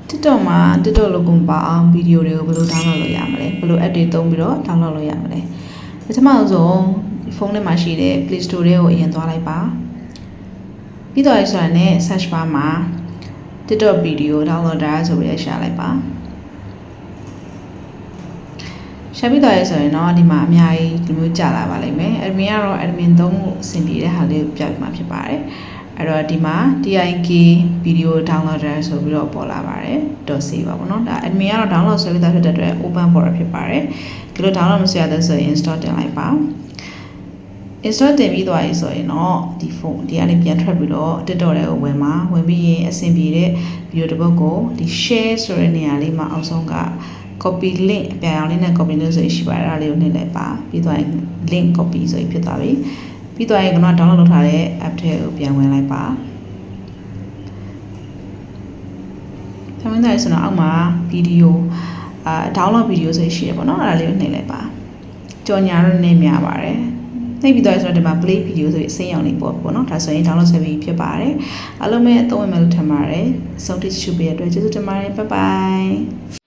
TikTok မှာ TikTok လို့ပုံပါအောင်ဗီဒီယိုတွေကိုဘယ်လို download လုပ်ရမလဲဘယ်လို app တွေသုံးပြီးတော့ download လုပ်ရမလဲပထမဆုံးဖုန်းထဲမှာရှိတဲ့ Play Store တွေကိုအရင်သွားလိုက်ပါပြီးတော့ဆိုရင် search bar မှာ TikTok video downloader ဆိုပြီးရှာလိုက်ပါရှာပြီးတော့ဆိုရင်တော့ဒီမှာအများကြီးဒီမျိုးကြာလာပါလိမ့်မယ် admin ကတော့ admin သုံးဖို့အဆင်ပြေတဲ့ဟာလေးကိုပြပြမှာဖြစ်ပါတယ်အဲ့တော့ဒီမှာ TIK video downloader ဆိုပြီးတော့ပေါ်လာပါတယ် .c ပါပေါ့နော်ဒါ admin ကတော့ download ဆွဲပြီးသားဖြစ်တဲ့အတွက် open border ဖြစ်ပါတယ်ဒီလို download မဆွဲရတဲ့ဆိုရင် install တင်လိုက်ပါ install တင်ပြီးသွားပြီဆိုရင်တော့ဒီဖုန်းဒီကနေပြန်ထွက်ပြီးတော့ TikTok တွေကိုဝင်ပြီးရင်အဆင်ပြေတဲ့ video တစ်ပုဒ်ကိုဒီ share ဆိုတဲ့နေရာလေးမှာအောက်ဆုံးက copy link အပြန်အောင်လေးနဲ့ copy လုပ်ဆိုရှိပါတယ်အဲ့ဒါလေးကိုနှိပ်လိုက်ပါပြီးသွားရင် link copy ဆိုဖြစ်သွားပြီပြီးသွားရင်ကတော့ download လုပ်ထားတဲ့ app တွေကိုပြန်ဝင်လိုက်ပါဆမ်းမင်းသားဆိုတော့အောက်မှာ video download video ဆိုရှိရပေါ့နော်အဲ့ဒါလေးကိုနှိပ်လိုက်ပါကြော်ညာတော့နေများပါတယ်နှိပ်ပြီးသွားဆိုတော့ဒီမှာ play video ဆိုပြီးအစိမ်းရောင်လေးပေါ့နော်ဒါဆိုရင် download ဆက်ပြီးဖြစ်ပါတယ်အားလုံးပဲအသုံးဝင်မယ်လို့ထင်ပါတယ်အဆုံးထိချူပေးရတဲ့အတွက်ကျေးဇူးတင်ပါတယ် bye bye